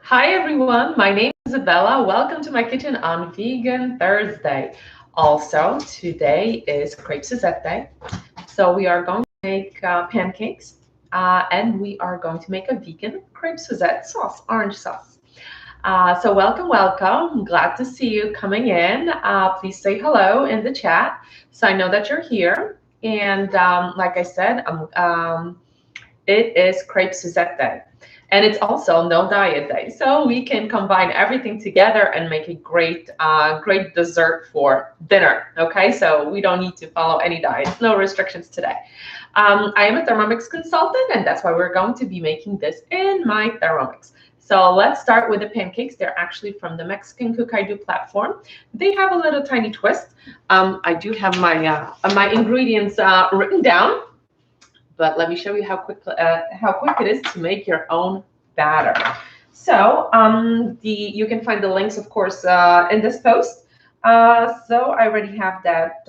Hi everyone, my name is Isabella. Welcome to my kitchen on Vegan Thursday. Also, today is Crepe Suzette Day. So we are going to make pancakes and we are going to make a vegan crepe Suzette sauce, orange sauce. So welcome, welcome. I'm glad to see you coming in. Please say hello in the chat so I know that you're here. And like I said, it is Crepe Suzette Day. And it's also no diet day. So we can combine everything together and make a great dessert for dinner. Okay, so we don't need to follow any diets, no restrictions today. I am a Thermomix consultant, and that's why we're going to be making this in my Thermomix. So let's start with the pancakes. They're actually from the Mexican Cook I Do platform. They have a little tiny twist. I do have my ingredients written down. But let me show you how quick it is to make your own batter. So you can find the links, of course, in this post. So I already have that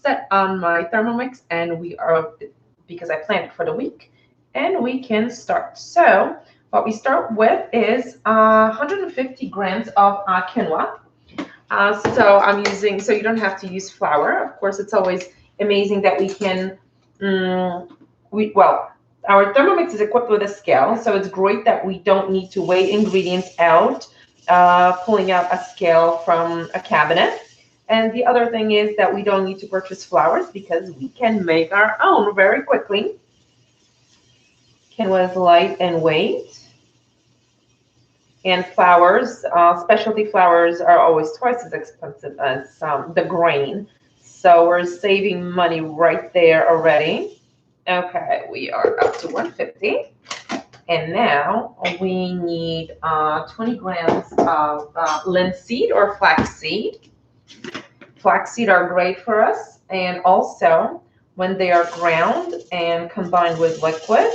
set on my Thermomix, and because I planned it for the week, and we can start. So what we start with is 150 grams of quinoa. So you don't have to use flour. Of course, it's always amazing that we can. Our Thermomix is equipped with a scale, so it's great that we don't need to weigh ingredients out, pulling out a scale from a cabinet. And the other thing is that we don't need to purchase flours because we can make our own very quickly. Quinoa is light in weight. And flours, specialty flours are always twice as expensive as the grain. So we're saving money right there already. Okay, we are up to 150. And now we need 20 grams of linseed or flaxseed. Flaxseed are great for us. And also, when they are ground and combined with liquid,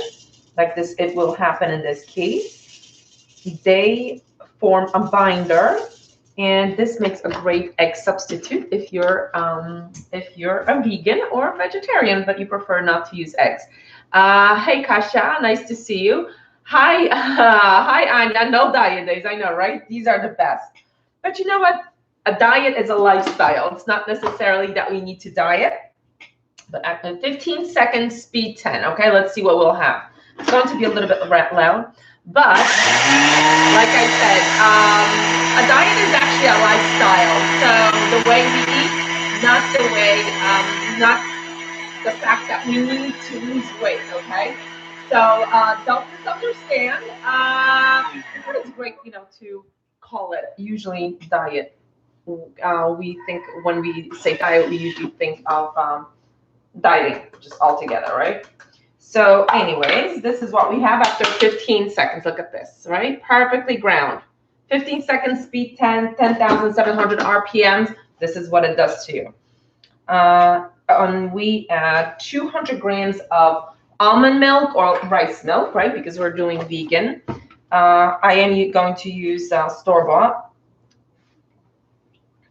like this, it will happen in this case, they form a binder. And this makes a great egg substitute if you're a vegan or a vegetarian, but you prefer not to use eggs. Hey Kasha, nice to see you. Hi, hi Anya. No diet days, I know, right? These are the best. But you know what? A diet is a lifestyle. It's not necessarily that we need to diet. But at 15 seconds, speed 10. Okay, let's see what we'll have. It's going to be a little bit loud. But like I said, a diet is actually a lifestyle. So the way we eat, not the fact that we need to lose weight. Okay. So don't misunderstand. But it's great, to call it usually diet. We think when we say diet, we usually think of dieting just altogether, right? So anyways, this is what we have after 15 seconds. Look at this, right? Perfectly ground. 15 seconds, speed 10,700 RPMs. This is what it does to you. And we add 200 grams of almond milk or rice milk, right? Because we're doing vegan. I am going to use store-bought.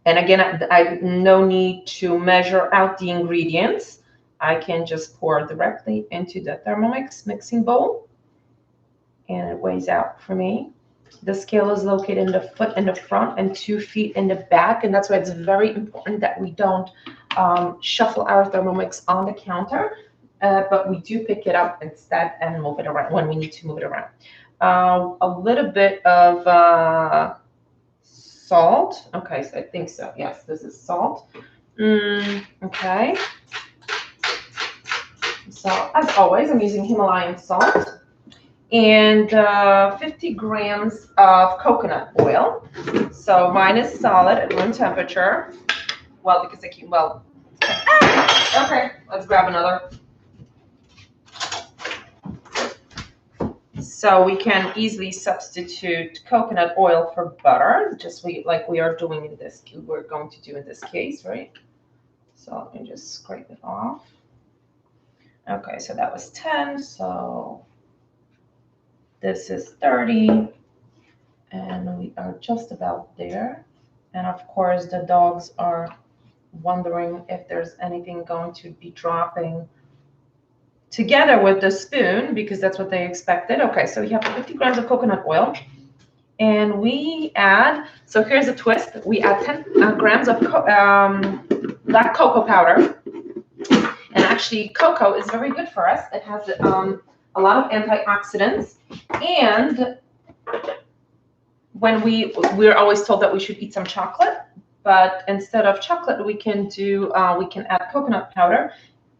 And again, I no need to measure out the ingredients. I can just pour directly into the Thermomix mixing bowl, and it weighs out for me. The scale is located in the foot in the front and 2 feet in the back, and that's why it's very important that we don't shuffle our Thermomix on the counter, but we do pick it up instead and move it around when we need to move it around. A little bit of salt. Okay, so I think so. Yes, this is salt. Okay. So as always, I'm using Himalayan salt and 50 grams of coconut oil. So mine is solid at room temperature. Well, because okay, let's grab another. So we can easily substitute coconut oil for butter, just like we are doing in this. We're going to do in this case, right? So let me just scrape it off. Okay, so that was 10. So this is 30, and we are just about there. And of course, the dogs are wondering if there's anything going to be dropping together with the spoon, because that's what they expected. Okay, so you have 50 grams of coconut oil. And we add, so here's a twist. We add 10 grams of black cocoa powder. And actually, cocoa is very good for us. It has a lot of antioxidants. And when we're always told that we should eat some chocolate, but instead of chocolate, we can add coconut powder,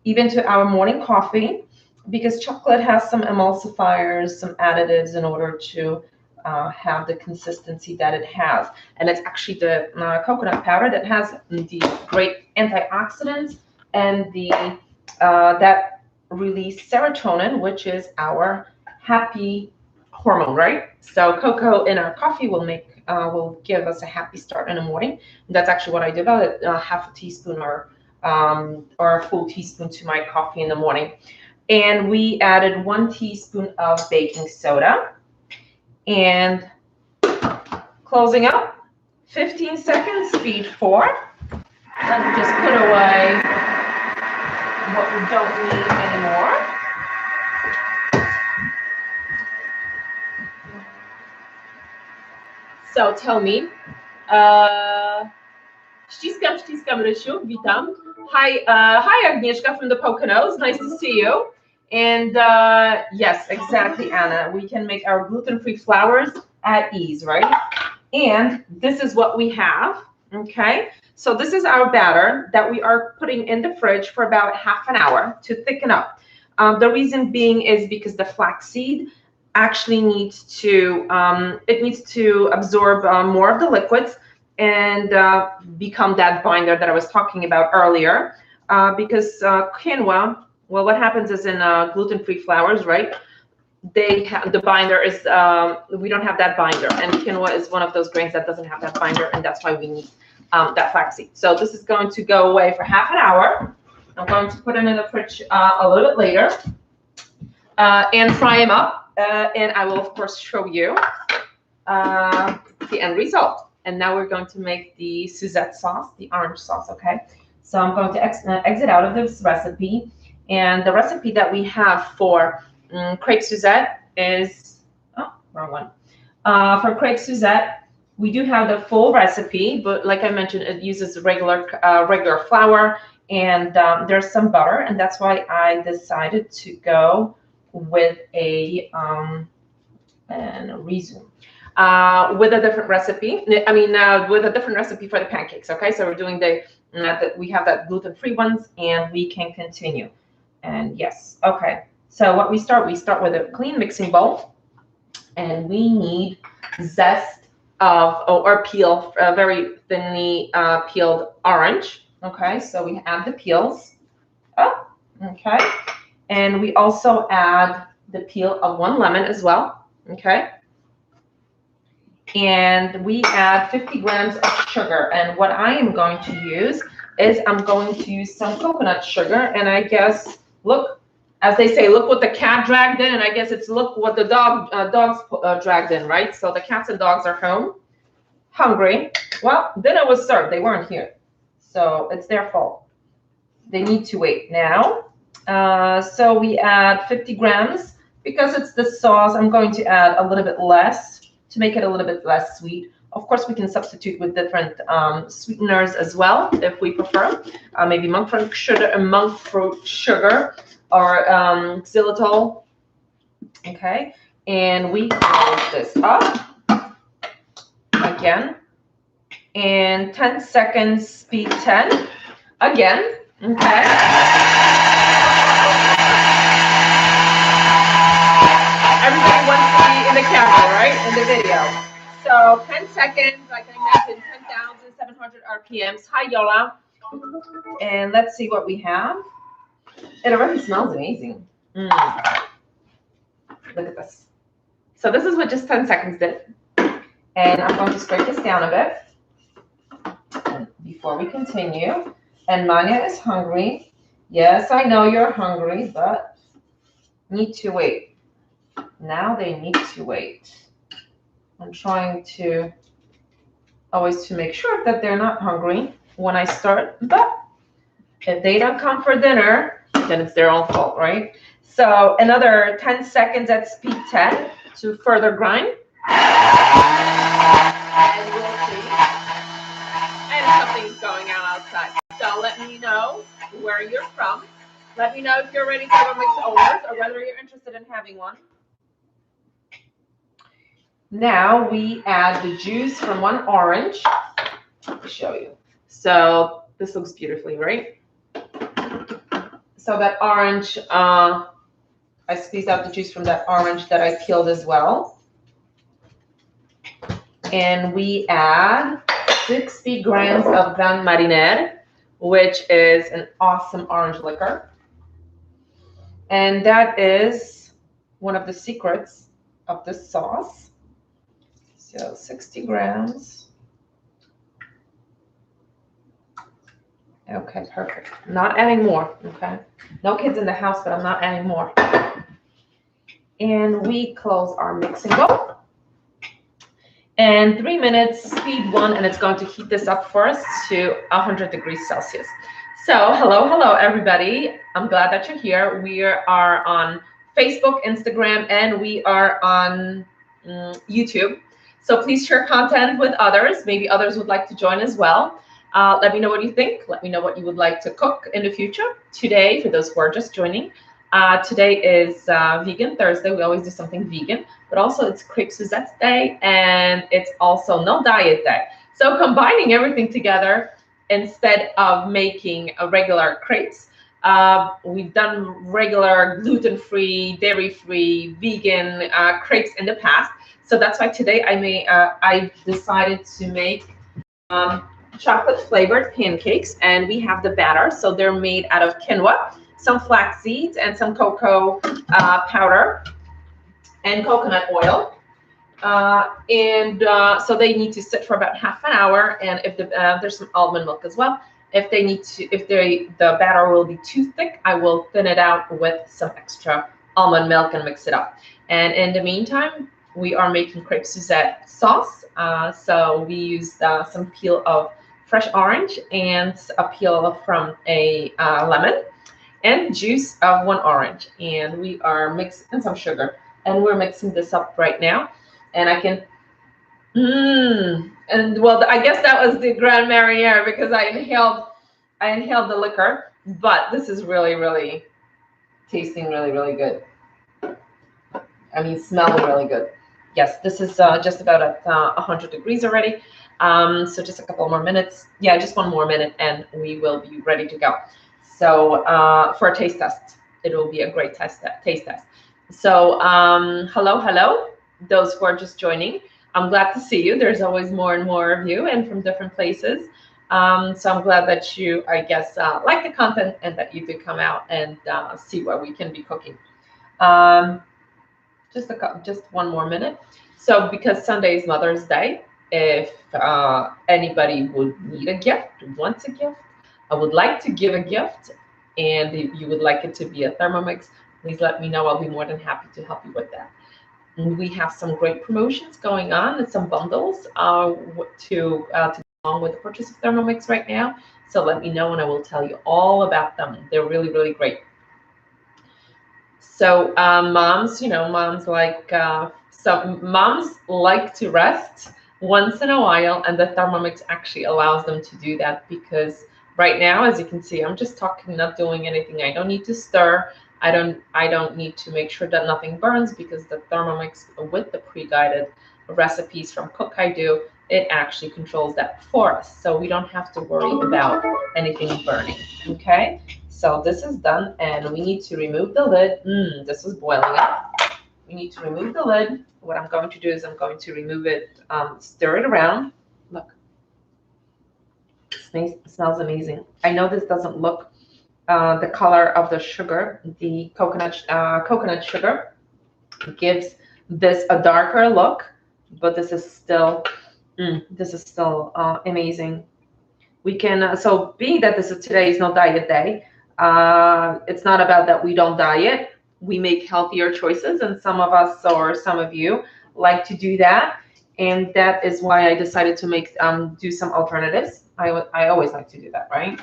even to our morning coffee, because chocolate has some emulsifiers, some additives in order to have the consistency that it has. And it's actually the coconut powder that has the great antioxidants and the that release serotonin, which is our happy hormone, right? So cocoa in our coffee will give us a happy start in the morning. And that's actually what I do, about half a teaspoon or a full teaspoon to my coffee in the morning. And we added 1 teaspoon of baking soda. And closing up, 15 seconds, speed 4. Let me just put away what we don't need anymore. So tell me, ściskam, Rysiu, witam. Hi, Agnieszka from the Poconos. Nice to see you. And yes, exactly, Anna. We can make our gluten-free flours at ease, right? And this is what we have, okay? So this is our batter that we are putting in the fridge for about half an hour to thicken up. The reason being is because the flaxseed actually needs to absorb more of the liquids and become that binder that I was talking about earlier. Because quinoa, well, what happens is in gluten-free flours, right? The binder is we don't have that binder, and quinoa is one of those grains that doesn't have that binder, and that's why we need that flaxseed. So this is going to go away for half an hour. I'm going to put them in the fridge a little bit later and fry them up, and I will of course show you the end result. And now we're going to make the Suzette sauce, the orange sauce. Okay, so I'm going to exit out of this recipe, and the recipe that we have for Crepes Suzette is, oh, wrong one. For Crepes Suzette, we do have the full recipe, but like I mentioned, it uses regular flour, and there's some butter, and that's why I decided to go with a resume. With a different recipe. With a different recipe for the pancakes. Okay, so we're doing we have that gluten-free ones, and we can continue. And yes, okay. So what we start with a clean mixing bowl, and we need zest or peel, very thinly peeled orange. Okay, so we add the peels. Oh, okay, and we also add the peel of 1 lemon as well. Okay. And we add 50 grams of sugar. And what I am going to use is I'm going to use some coconut sugar. And I guess, look, as they say, look what the cat dragged in. And I guess it's look what the dogs dragged in, right? So the cats and dogs are home, hungry. Well, dinner was served. They weren't here. So it's their fault. They need to wait now. So we add 50 grams. Because it's the sauce, I'm going to add a little bit less, to make it a little bit less sweet. Of course, we can substitute with different sweeteners as well, if we prefer. Maybe monk fruit sugar or xylitol. Okay, and we close this up again. And 10 seconds, speed 10. Again, okay. Everybody wants to be in the camera, right? In the video. So 10 seconds, like I mentioned, 10,700 RPMs. Hi, Yola. And let's see what we have. It already smells amazing. Look at this. So this is what just 10 seconds did. And I'm going to scrape this down a bit before we continue. And Manya is hungry. Yes, I know you're hungry, but need to wait. Now they need to wait. I'm trying to always to make sure that they're not hungry when I start, but if they don't come for dinner, then it's their own fault, right? So another 10 seconds at speed 10 to further grind. And we'll see. And something's going on outside. So let me know where you're from. Let me know if you're already Thermomix owners or whether you're interested in having one. Now we add the juice from one orange. Let me show you. So this looks beautifully, right? So that orange, I squeezed out the juice from that orange that I peeled as well. And we add 60 grams of Grand Marnier, which is an awesome orange liquor. And that is one of the secrets of this sauce. So 60 grams. Okay, perfect. Not adding more, okay? No kids in the house, but I'm not adding more. And we close our mixing bowl. And 3 minutes, speed 1, and it's going to heat this up for us to 100 degrees Celsius. So hello, everybody. I'm glad that you're here. We are on Facebook, Instagram, and we are on YouTube. So please share content with others. Maybe others would like to join as well. Let me know what you think. Let me know what you would like to cook in the future. Today, for those who are just joining, today is Vegan Thursday. We always do something vegan, but also it's Crepes Suzette Day, and it's also No Diet Day. So combining everything together instead of making a regular crepes, we've done regular gluten-free, dairy-free, vegan crepes in the past. So that's why today I decided to make chocolate-flavored pancakes, and we have the batter. So they're made out of quinoa, some flax seeds, and some cocoa powder and coconut oil. So they need to sit for about half an hour. And if there's some almond milk as well. If the batter will be too thick, I will thin it out with some extra almond milk and mix it up. And in the meantime, we are making crepe Suzette sauce. So we used some peel of fresh orange and a peel from a lemon and juice of one orange. And we are mixing some sugar. And we're mixing this up right now. And I can, and well, I guess that was the Grand Marnier because I inhaled the liquor. But this is really, really tasting really, really good. I mean, smelling really good. Yes, this is just about at 100 degrees already. So just a couple more minutes. Yeah, just one more minute and we will be ready to go. So for a taste test, it will be a great taste test. So hello, those who are just joining. I'm glad to see you. There's always more and more of you and from different places. So I'm glad that you, I guess, like the content and that you did come out and see what we can be cooking. Just one more minute. So because Sunday is Mother's Day, if anybody would need a gift, wants a gift, I would like to give a gift, and if you would like it to be a Thermomix, please let me know. I'll be more than happy to help you with that. And we have some great promotions going on and some bundles to go along with the purchase of Thermomix right now. So let me know and I will tell you all about them. They're really, really great. So moms like moms like to rest once in a while, and the Thermomix actually allows them to do that because right now, as you can see, I'm just talking, not doing anything. I don't need to stir. I don't need to make sure that nothing burns because the Thermomix with the pre-guided recipes from Cook I Do, it actually controls that for us. So we don't have to worry about anything burning, okay? So this is done and we need to remove the lid. This is boiling up. We need to remove the lid. What I'm going to do is I'm going to remove it, stir it around. Look, it smells amazing. I know this doesn't look the color of the sugar, the coconut sugar gives this a darker look, but this is still amazing. We can so being that today is No Diet Day, it's not about that we don't diet. We make healthier choices, and some of us or some of you like to do that, and that is why I decided to make do some alternatives. I always like to do that, right?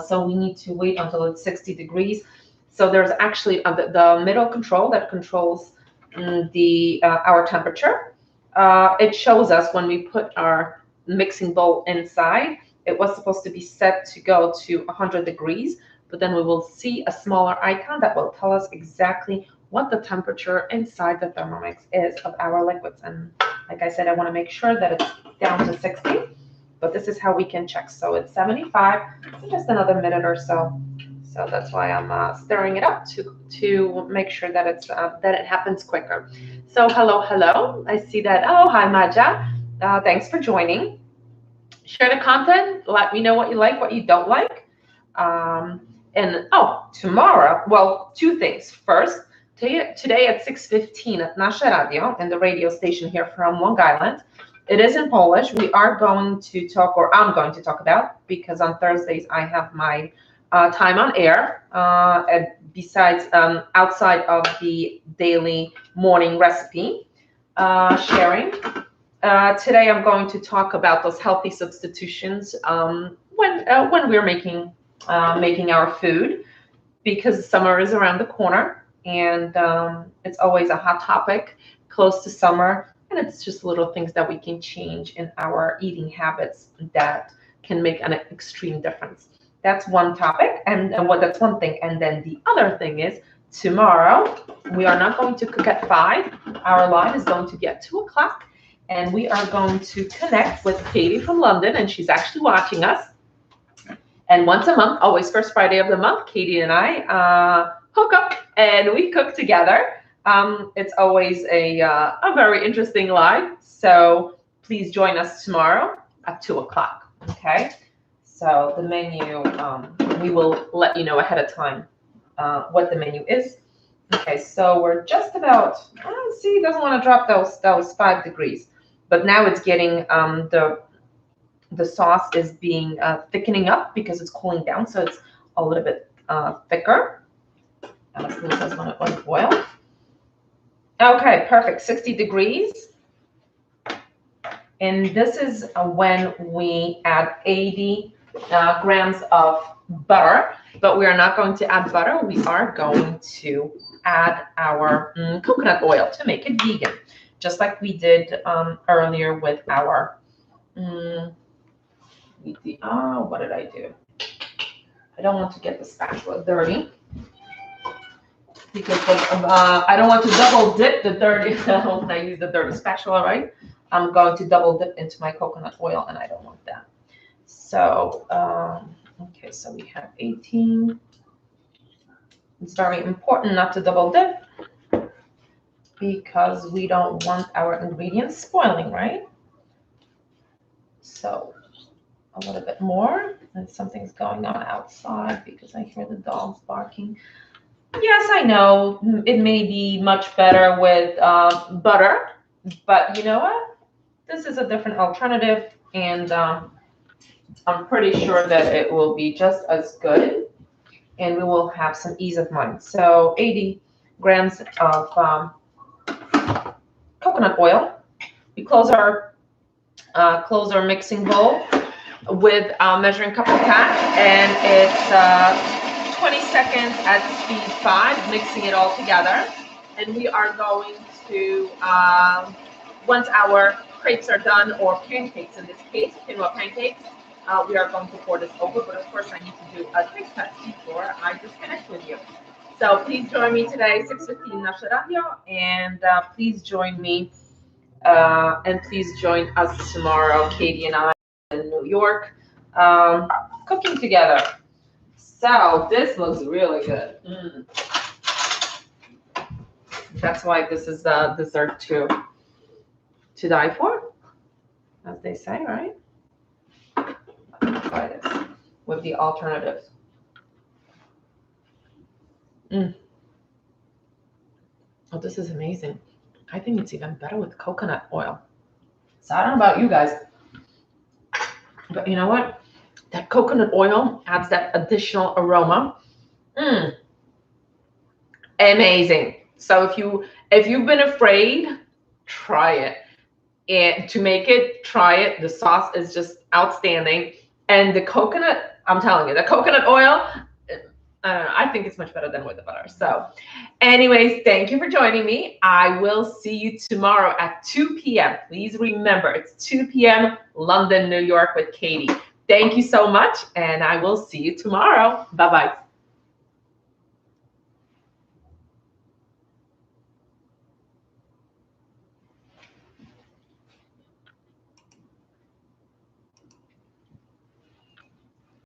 So we need to wait until it's 60 degrees. So there's actually the middle control that controls our temperature. It shows us when we put our mixing bowl inside. It was supposed to be set to go to 100 degrees, but then we will see a smaller icon that will tell us exactly what the temperature inside the Thermomix is of our liquids. And like I said, I want to make sure that it's down to 60, but this is how we can check. So it's 75, so just another minute or so. So that's why I'm stirring it up to make sure that it's that it happens quicker. So hello. I see that. Oh, hi Maja. Thanks for joining. Share the content. Let me know what you like, what you don't like. And tomorrow, well, two things. First, today at 6:15 at Nasze Radio, and the radio station here from Long Island. It is in Polish. We are going to talk, or I'm going to talk about, because on Thursdays I have my time on air, and besides outside of the daily morning recipe sharing. Today I'm going to talk about those healthy substitutions when we're making our food, because summer is around the corner, and it's always a hot topic close to summer, and it's just little things that we can change in our eating habits that can make an extreme difference. That's one topic, and that's one thing. And then the other thing is, tomorrow we are not going to cook at 5. Our line is going to be at 2 o'clock, and we are going to connect with Katie from London, and she's actually watching us. And once a month, always first Friday of the month, Katie and I hook up and we cook together. It's always a very interesting live. So please join us tomorrow at 2 o'clock. Okay. So the menu, we will let you know ahead of time what the menu is. Okay. So we're just about. See, it doesn't want to drop those 5 degrees, but now it's getting the sauce is being thickening up because it's cooling down, so it's a little bit thicker. As smooth as when it was boiled. Okay, perfect. 60 degrees. And this is when we add 80 grams of butter, but we are not going to add butter. We are going to add our coconut oil to make it vegan, just like we did earlier with our what did I do? I don't want to get the spatula dirty because I don't want to double dip the dirty. When I use the dirty spatula, right? I'm going to double dip into my coconut oil, and I don't want that. So, okay, so we have 18. It's very important not to double dip because we don't want our ingredients spoiling, right? So a little bit more, and something's going on outside because I hear the dogs barking. Yes, I know it may be much better with butter, but you know what? This is a different alternative, and I'm pretty sure that it will be just as good, and we will have some ease of mind. So 80 grams of coconut oil. We close our mixing bowl with a measuring cup of that, and it's 20 seconds at speed 5, mixing it all together. And we are going to, once our crepes are done, or pancakes in this case, quinoa pancakes, we are going to pour this over. But of course, I need to do a quick test before I disconnect with you. So please join me today, 6:15 Nasze Radio, and please join me, and please join us tomorrow, Katie and I in New York, cooking together. So this looks really good. That's why this is the dessert to die for, as they say, right? Try this with the alternatives. Oh, this is amazing. I think it's even better with coconut oil. So I don't know about you guys, but you know what? That coconut oil adds that additional aroma. Amazing. So if you've been afraid, try it. And to make it, try it. The sauce is just outstanding. And the coconut, I'm telling you, the coconut oil, I think it's much better than with the butter. So anyways, thank you for joining me. I will see you tomorrow at 2 p.m. Please remember, it's 2 p.m. London, New York with Katie. Thank you so much, and I will see you tomorrow. Bye-bye.